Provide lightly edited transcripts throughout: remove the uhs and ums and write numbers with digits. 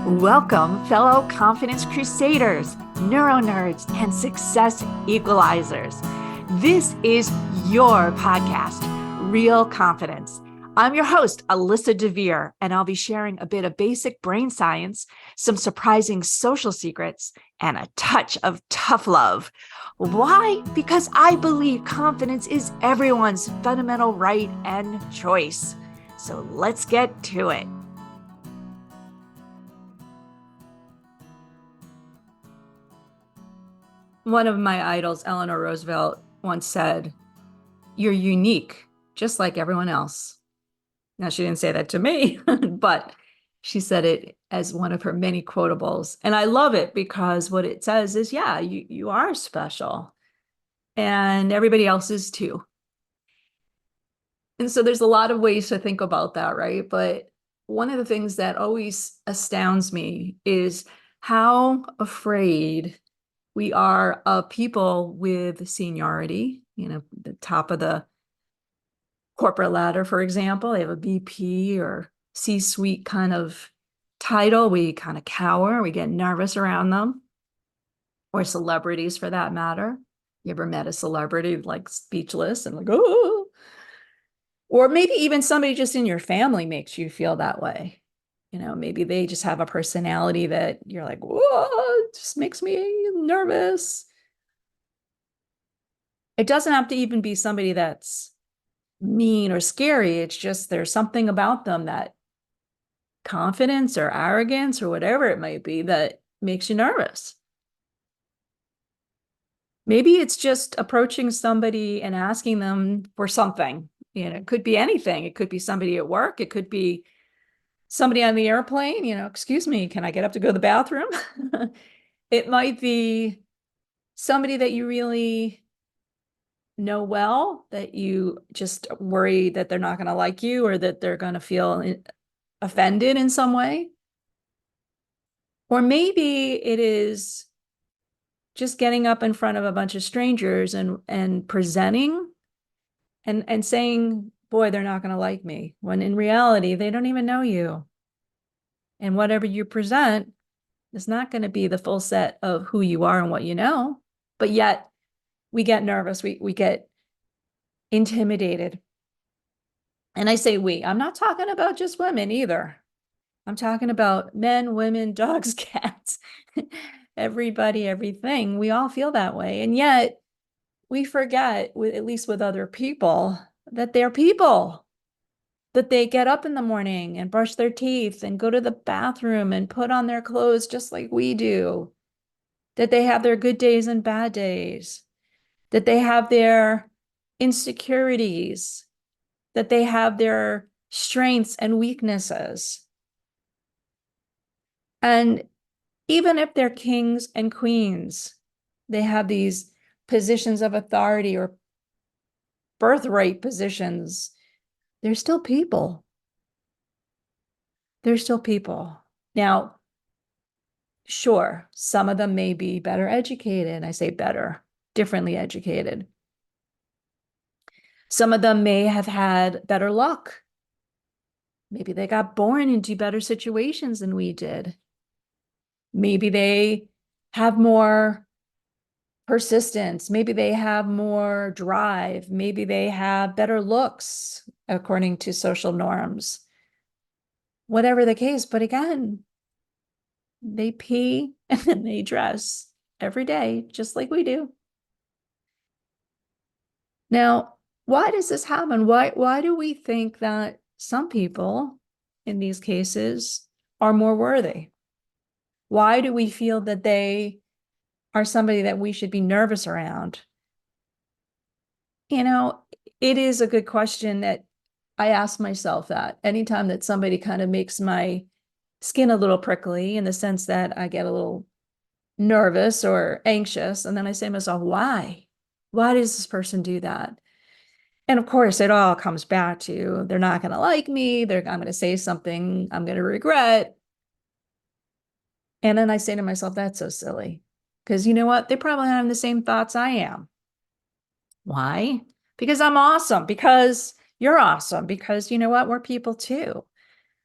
Welcome, fellow confidence crusaders, neuro nerds, and success equalizers. This is your podcast, Real Confidence. I'm your host, Alyssa DeVere, and I'll be sharing a bit of basic brain science, some surprising social secrets, and a touch of tough love. Why? Because I believe confidence is everyone's fundamental right and choice. So let's get to it. One of my idols, Eleanor Roosevelt, once said, "You're unique, just like everyone else." Now, she didn't say that to me, but she said it as one of her many quotables. And I love it because what it says is, yeah, you are special and everybody else is too. And so there's a lot of ways to think about that, right? But one of the things that always astounds me is how afraid we are of people with seniority, the top of the corporate ladder, for example. They have a VP or C-suite kind of title. We kind of cower, we get nervous around them, or celebrities for that matter. You ever met a celebrity like speechless and like, oh, or maybe even somebody just in your family makes you feel that way. Maybe they just have a personality that you're like, whoa, it just makes me nervous. It doesn't have to even be somebody that's mean or scary. It's just there's something about them, that confidence or arrogance or whatever it might be, that makes you nervous. Maybe it's just approaching somebody and asking them for something. It could be anything. It could be somebody at work. It could be somebody on the airplane. Excuse me, can I get up to go to the bathroom? It might be somebody that you really know well, that you just worry that they're not going to like you or that they're going to feel offended in some way. Or maybe it is just getting up in front of a bunch of strangers and presenting and saying, boy, they're not going to like me, when in reality, they don't even know you. And whatever you present is not going to be the full set of who you are and what you know. But yet we get nervous. We get intimidated. And I say we, I'm not talking about just women either. I'm talking about men, women, dogs, cats, everybody, everything. We all feel that way. And yet we forget, at least with other people, that they're people, that they get up in the morning and brush their teeth and go to the bathroom and put on their clothes just like we do, that they have their good days and bad days, that they have their insecurities, that they have their strengths and weaknesses. And even if they're kings and queens, they have these positions of authority or birthright positions, they're still people. They're still people. Now, sure, some of them may be better educated. I say better, differently educated. Some of them may have had better luck. Maybe they got born into better situations than we did. Maybe they have more persistence. Maybe they have more drive. Maybe they have better looks according to social norms. Whatever the case, but again, they pee and they dress every day, just like we do. Now, why does this happen? Why do we think that some people in these cases are more worthy? Why do we feel that they are somebody that we should be nervous around? It is a good question that I ask myself that anytime that somebody kind of makes my skin a little prickly, in the sense that I get a little nervous or anxious. And then I say to myself, why? Why does this person do that? And of course, it all comes back to they're not going to like me. I'm going to say something I'm going to regret. And then I say to myself, that's so silly. Because you know what? They probably have the same thoughts I am. Why? Because I'm awesome. Because you're awesome. Because you know what? We're people too.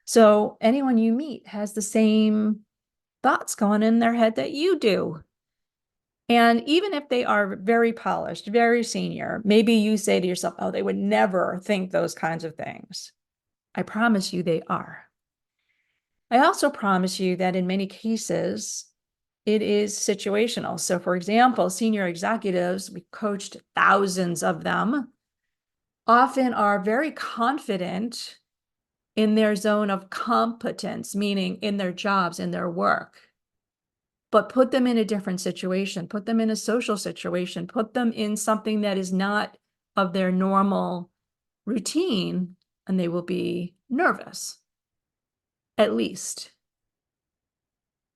So anyone you meet has the same thoughts going in their head that you do. And even if they are very polished, very senior, maybe you say to yourself, oh, they would never think those kinds of things. I promise you they are. I also promise you that in many cases, it is situational. So for example, senior executives, we coached thousands of them, often are very confident in their zone of competence, meaning in their jobs, in their work. But put them in a different situation, put them in a social situation, put them in something that is not of their normal routine, and they will be nervous, at least.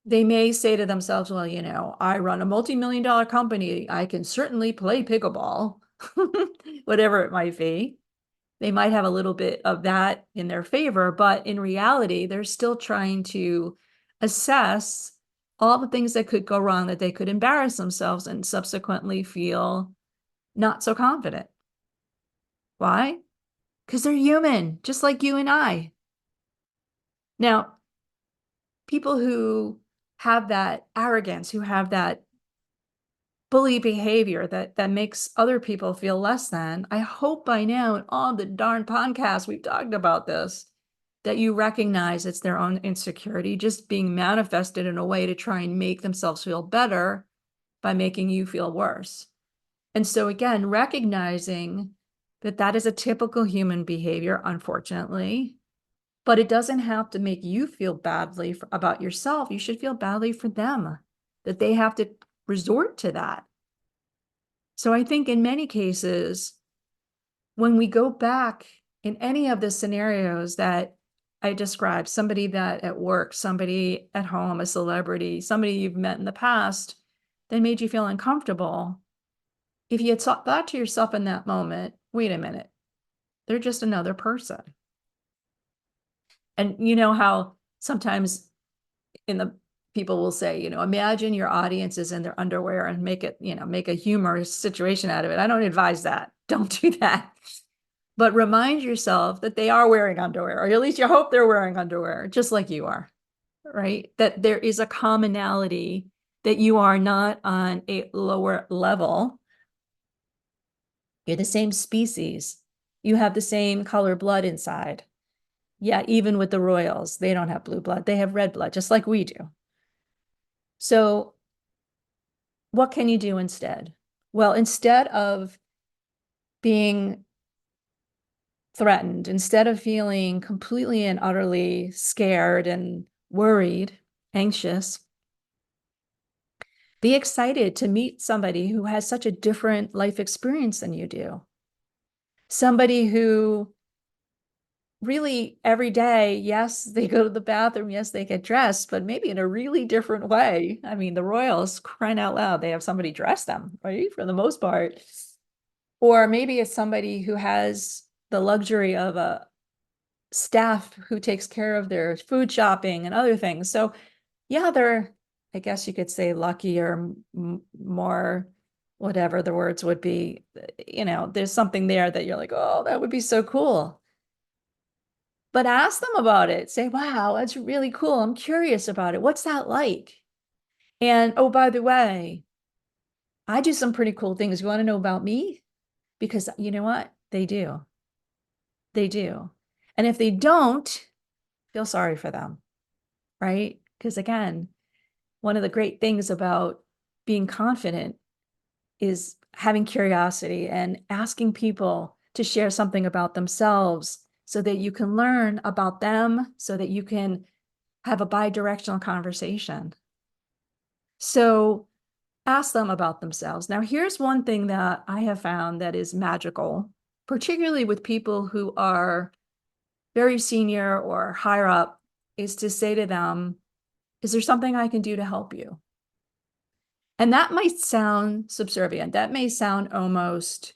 They may say to themselves, well, I run a multi-million-dollar company. I can certainly play pickleball, whatever it might be. They might have a little bit of that in their favor, but in reality, they're still trying to assess all the things that could go wrong, that they could embarrass themselves and subsequently feel not so confident. Why? Because they're human, just like you and I. Now, people who have that arrogance, who have that bully behavior that makes other people feel less than, I hope by now in all the darn podcasts we've talked about this, that you recognize it's their own insecurity just being manifested in a way to try and make themselves feel better by making you feel worse. And so again, recognizing that that is a typical human behavior, unfortunately, but it doesn't have to make you feel badly about yourself. You should feel badly for them, that they have to resort to that. So I think in many cases, when we go back in any of the scenarios that I described, somebody that at work, somebody at home, a celebrity, somebody you've met in the past that made you feel uncomfortable, if you had thought to yourself in that moment, wait a minute, they're just another person. And you know how sometimes in the people will say, imagine your audience is in their underwear and make it, make a humorous situation out of it. I don't advise that. Don't do that. But remind yourself that they are wearing underwear, or at least you hope they're wearing underwear, just like you are, right? That there is a commonality, that you are not on a lower level. You're the same species. You have the same color blood inside. Yeah, even with the royals, they don't have blue blood. They have red blood, just like we do. So what can you do instead? Well, instead of being threatened, instead of feeling completely and utterly scared and worried, anxious, be excited to meet somebody who has such a different life experience than you do. Somebody who really every day, yes, they go to the bathroom, yes, they get dressed, but maybe in a really different way. I mean, the royals, crying out loud, they have somebody dress them, right? For the most part. Or maybe it's somebody who has the luxury of a staff who takes care of their food shopping and other things. So yeah, they're, I guess you could say lucky or more, whatever the words would be, there's something there that you're like, oh, that would be so cool. But ask them about it. Say, wow, that's really cool. I'm curious about it. What's that like? And oh, by the way, I do some pretty cool things. You want to know about me? Because you know what? They do. They do. And if they don't, feel sorry for them, right? Because again, one of the great things about being confident is having curiosity and asking people to share something about themselves so that you can learn about them, so that you can have a bi-directional conversation. So ask them about themselves. Now, here's one thing that I have found that is magical, particularly with people who are very senior or higher up, is to say to them, is there something I can do to help you? And that might sound subservient. That may sound almost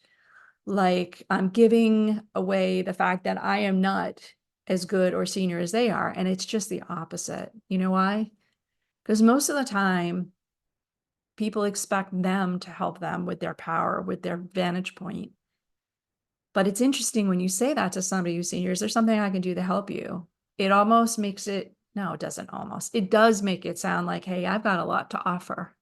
like I'm giving away the fact that I am not as good or senior as they are. And it's just the opposite. You know why? Because most of the time, people expect them to help them with their power, with their vantage point. But it's interesting when you say that to somebody who's senior, is there something I can do to help you? It almost makes it No, it doesn't almost. It does make it sound like, hey, I've got a lot to offer.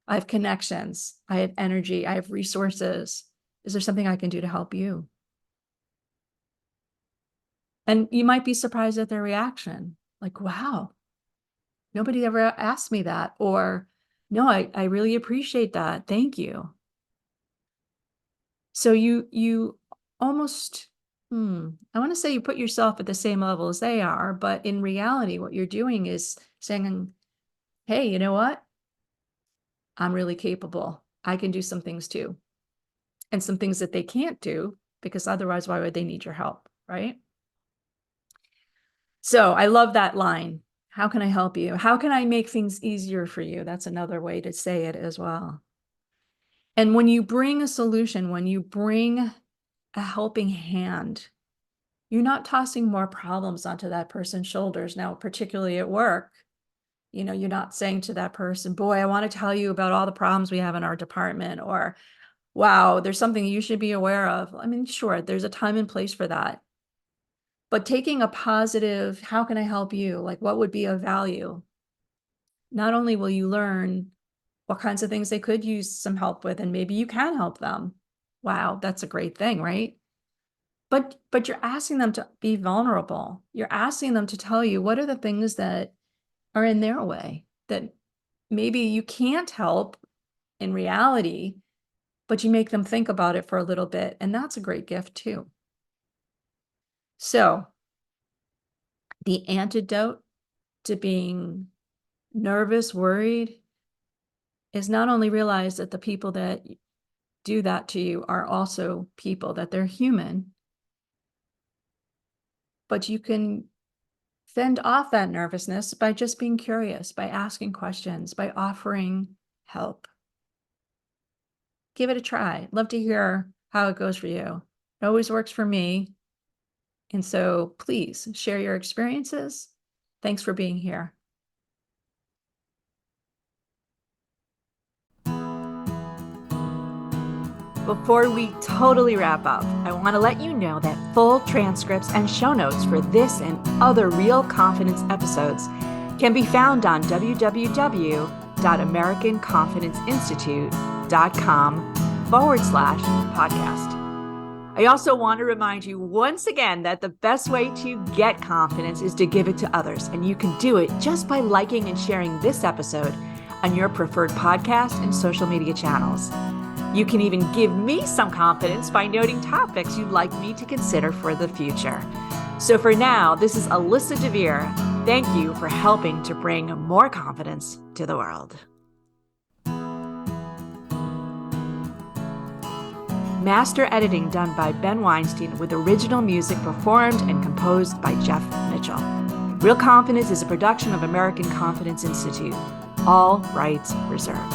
I have connections. I have energy. I have resources. Is there something I can do to help you? And you might be surprised at their reaction. Like, wow, nobody ever asked me that. Or, no, I really appreciate that. Thank you. So you almost, I want to say you put yourself at the same level as they are, but in reality, what you're doing is saying, hey, you know what? I'm really capable. I can do some things too. And some things that they can't do, because otherwise, why would they need your help? Right? So I love that line. How can I help you? How can I make things easier for you? That's another way to say it as well. And when you bring a solution, when you bring a helping hand, you're not tossing more problems onto that person's shoulders. Now, particularly at work, you're not saying to that person, boy, I want to tell you about all the problems we have in our department, or, wow, there's something you should be aware of. I mean, sure, there's a time and place for that. But taking a positive, how can I help you? Like, what would be of value? Not only will you learn what kinds of things they could use some help with, and maybe you can help them. Wow, that's a great thing, right? But you're asking them to be vulnerable. You're asking them to tell you what are the things that are in their way that maybe you can't help in reality, but you make them think about it for a little bit. And that's a great gift too. So the antidote to being nervous, worried, is not only realize that the people that do that to you are also people, that they're human, but you can fend off that nervousness by just being curious, by asking questions, by offering help. Give it a try. Love to hear how it goes for you. It always works for me. And so please share your experiences. Thanks for being here. Before we totally wrap up, I want to let you know that full transcripts and show notes for this and other Real Confidence episodes can be found on www.americanconfidenceinstitute.com/podcast. I also want to remind you once again that the best way to get confidence is to give it to others, and you can do it just by liking and sharing this episode on your preferred podcast and social media channels. You can even give me some confidence by noting topics you'd like me to consider for the future. So for now, this is Alyssa DeVere. Thank you for helping to bring more confidence to the world. Master editing done by Ben Weinstein, with original music performed and composed by Jeff Mitchell. Real Confidence is a production of American Confidence Institute. All rights reserved.